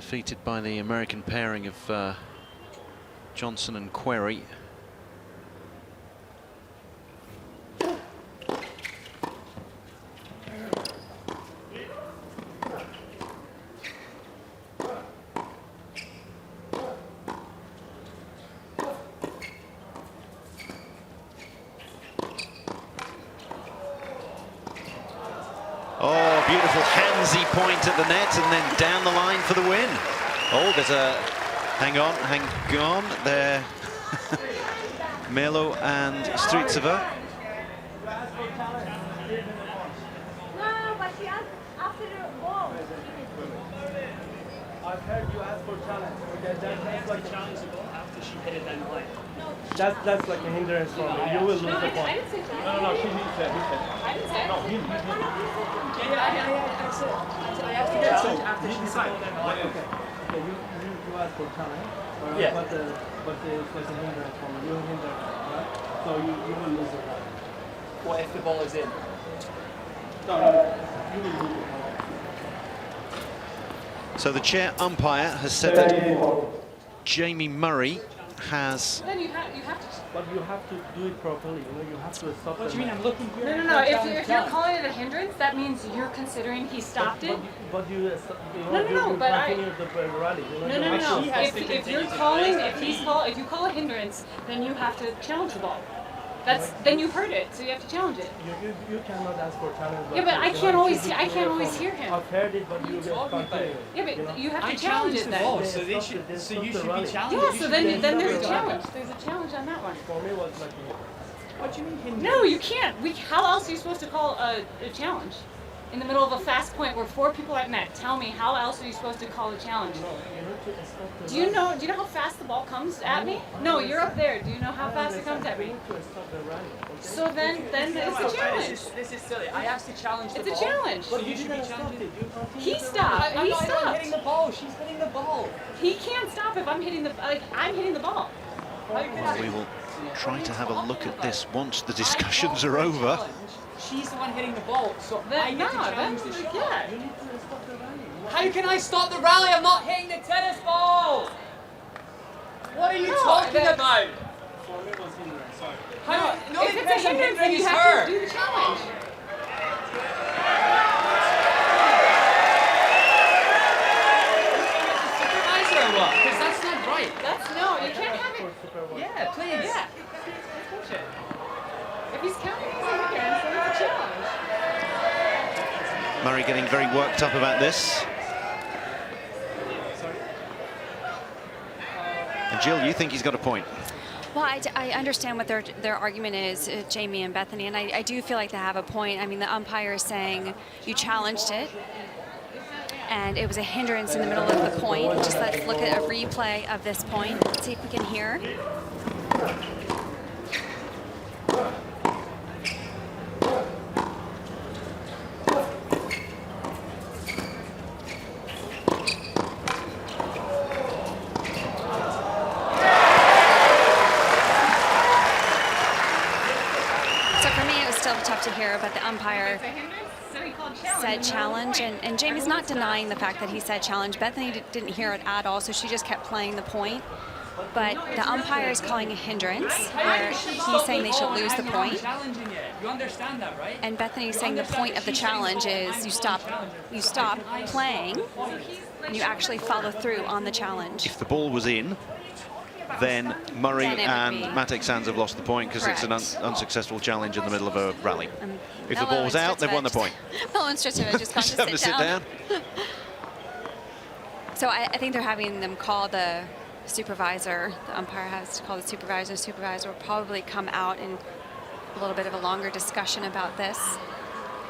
Defeated by the American pairing of Johnson and Querrey. Oh, beautiful handsy point at the net and then down the line for the win. Oh, there's a hang on there. Melo and Stritsova. No, but she asked after the ball. I've heard you ask for challenge. Okay, that's like challenge the ball after she hit it down the line. That's like a hindrance for me. You will lose the I point. didn't say that. No, he said. I didn't say No, he That's it. I have to get so after she decided. Okay, you ask for challenge. Alright, Yeah. but it's like a hindrance for me. You hinder, right? So you will lose the point. What if the ball is in? No, you will lose the point. So the chair umpire has said that Jamie Murray has. Then you have to. But you have to do it properly. You know, you have to stop. What do you mean? I'm looking here. No. If you're calling it a hindrance, that means you're considering he stopped it. But you No, but I- continue the rally. You know, No. She has to If continue you're to calling, play. if you call a hindrance, then you have to challenge the ball. Then you heard it, so you have to challenge it. You cannot ask for challenge. Yeah, but I can't always hear him. I've heard it, but you just continue. Yeah, but you know? you have I to challenge challenged it the then. ball, They so stopped it, they so stopped you the should be rally. challenged. Yeah, You so should then be- there's a stop the challenge. There's a challenge on that one. For me, it was like What do you mean hindrance? No, you can't. How else are you supposed to call a challenge? In the middle of a fast point where 4 people are at net. Tell me, how else are you supposed to call a challenge? no, you need to stop the Do you know how fast the ball comes at me? No, you're up there. Do you know how fast it comes at You me? need to stop the rally. Okay? So then it's a challenge. This is silly. I asked to challenge the It's a ball. challenge. So you should be didn't stop challenging. it. You continued He the stopped. rally. I'm He not stopped. hitting the ball. She's hitting the ball. He can't stop if I'm hitting I'm hitting the ball. How can I? We will try to have a look at this once the discussions are over. She's the one hitting the ball, so I Then get to challenge the shot. yeah. You need to stop the rally. How can I stop the rally? I'm not hitting the tennis ball. What are you No, talking that's- about? For me, it was hindrance. Sorry. How, no, If it's a hindrance, then you is have her. to do the challenge. Supervisor or what? Because that's not right. You can't have it. Yeah, please. Yeah. Coach it. If he's counting as a hindrance, then it's a challenge. Murray getting very worked up about this. And Jill, you think he's got a point? Well, I understand what their argument is, Jamie and Bethany, and I do feel like they have a point. I mean, the umpire is saying you challenged it, and it was a hindrance in the middle of the point. Just let's look at a replay of this point. Let's see if we can hear. So for me, it was still tough to hear, but the umpire It's a hindrance, so he called challenge. said challenge, and Jamie's not denying the fact that he said challenge. Bethany didn't hear it at all, so she just kept playing the point. But the umpire is calling a hindrance, where he's saying they should lose the point. Challenging it. You understand that, right? And Bethany's saying the point of the challenge is you stop playing, and you actually follow through on the challenge. If the ball was in, then Murray Then it would and be- Matek Sands have lost the point because it's an Correct. unsuccessful challenge in the middle of a rally. If the Melo ball was and out, they've won the point. Melo and Stritsova just got Just have to sit down. down. So I think they're having them call the supervisor. The umpire has to call the supervisor. The supervisor will probably come out in a little bit of a longer discussion about this.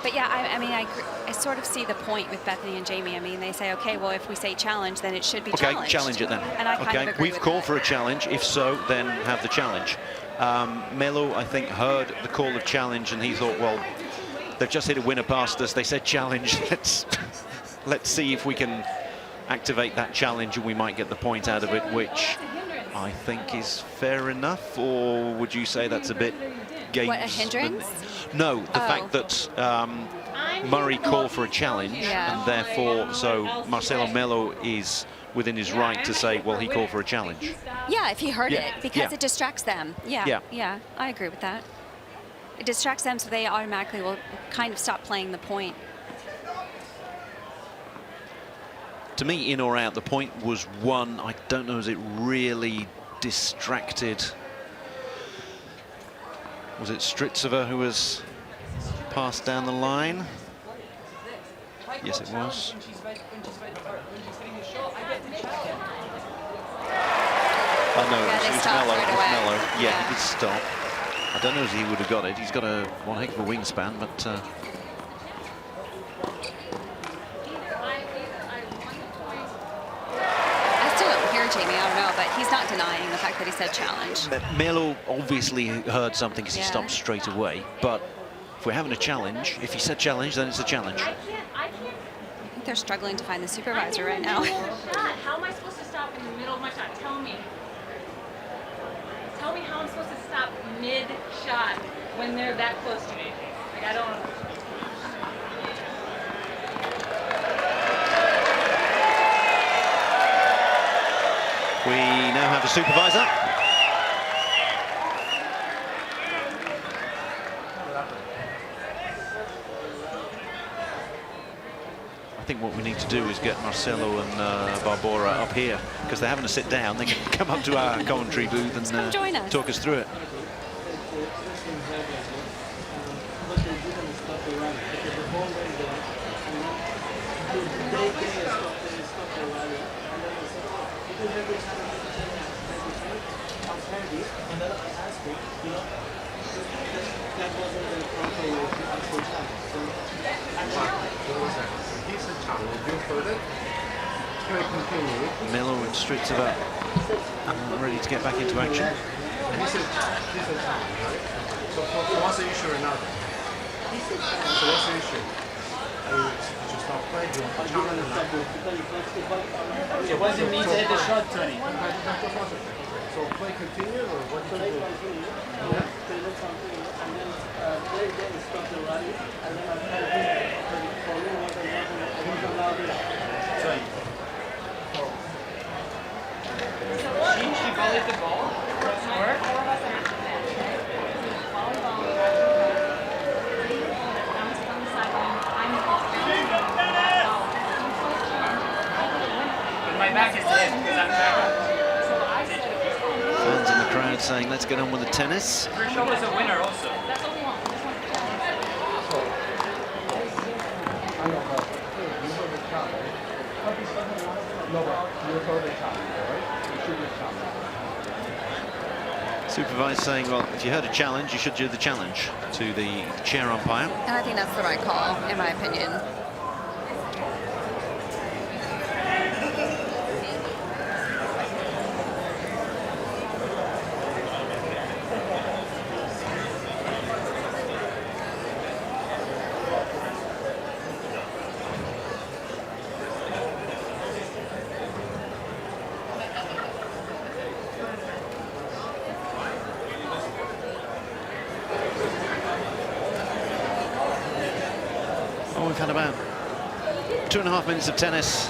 But yeah, I mean, I sort of see the point with Bethany and Jamie. I mean, they say, okay, well, if we say challenge, then it should be Okay, challenged. challenge it then. And I kind Okay, of agree we've with called that. for a challenge. If so, then have the challenge. Melo, I think, heard the call of challenge and he thought, well, they've just hit a winner past us. They said challenge. Let's see if we can activate that challenge and we might get the point out of it, which I think is fair enough. Or would you say that's a bit games? What, a hindrance? No, the Oh. fact that Murray call for a challenge, Yeah. and therefore, so Marcelo Melo is within his right to say, well, he called for a challenge. Yeah, if he heard Yeah, it, because yeah. it distracts them. Yeah, Yeah. yeah, I agree with that. It distracts them, so they automatically will kind of stop playing the point. To me, in or out, the point was one. I don't know, is it really distracted? Was it Stritzova who was passed down the line? Yes, it was. Oh no, Yeah, it they was stopped Melo. right It was away. Melo. Yeah, Yeah. he did stop. I don't know if he would have got it. He's got one heck of a wingspan, but I still don't hear Jamie, I don't know, but he's not denying the fact that he said challenge. Melo obviously heard something because he Yeah. stopped straight away. But if we're having a challenge, if he said challenge, then it's a challenge. I think they're struggling to find the supervisor right now. How am I supposed to stop in the middle of my shot? Tell me. Tell me how I'm supposed to stop mid-shot when they're that close to me. Like, I don't. We now have a supervisor. I think what we need to do is get Marcelo and Barbora up here, because they're having to sit down. They can come up to our commentary booth and come join us. talk us through it. Melo and Stritzova ready to get back into action. This is challenge, right? So what's the issue right now? So what's the issue? You stop playing, you want to challenge or not? Okay, what does it mean to hit the shot, Tony? So play continue or what do you do? She volleyed the ball. My back is to him because I'm back. Fans in the crowd saying, let's get on with the tennis. Kershaw was a winner also. Supervisor saying, well, if you heard a challenge, you should do the challenge to the chair umpire. And I think that's the right call, in my opinion. Oh, we've had about 2.5 minutes of tennis.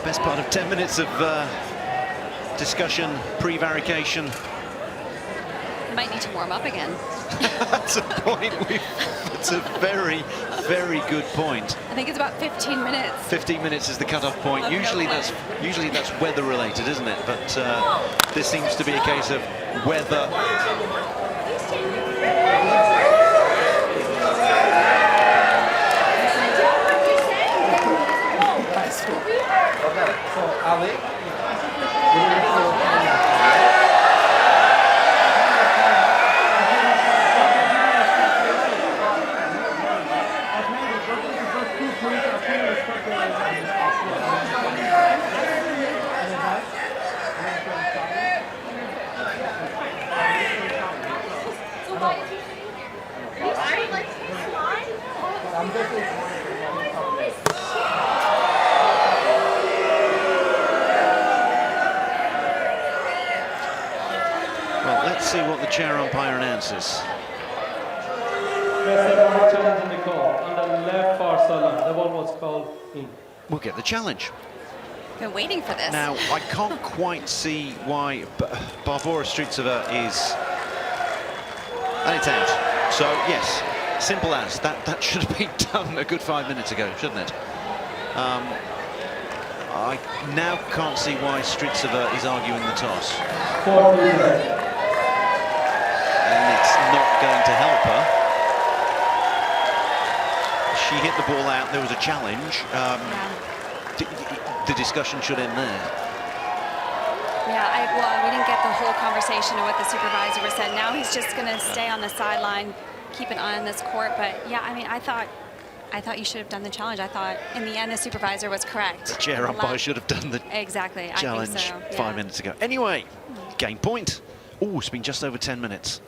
Best part of 10 minutes of discussion, prevarication. You might need to warm up again. That's a point. It's a very, very good point. I think it's about 15 minutes. 15 minutes is the cut-off point. Usually that's weather related, isn't it? But this seems to be a case of weather. So Ali, Well, let's see what the chair umpire announces. Yes, the only challenge in the call. On the left far sideline, the ball was called in. We'll get the challenge. Been waiting for this. Now, I can't quite see why Barbora Stritsova is... And it's out. So, yes, simple as. That should have been done a good 5 minutes ago, shouldn't it? I now can't see why Stritsova is arguing the toss. 4-3. And it's not going to help her. She hit the ball out, there was a challenge. The discussion should end there. Yeah, well, we didn't get the whole conversation of what the supervisor was said. Now he's just going to stay on the sideline, keep an eye on this court. But yeah, I mean, I thought you should have done the challenge. I thought in the end the supervisor was correct. The chair umpire should have done the exactly challenge I think so, yeah. 5 minutes ago. Anyway, game point. Oh, it's been just over 10 minutes.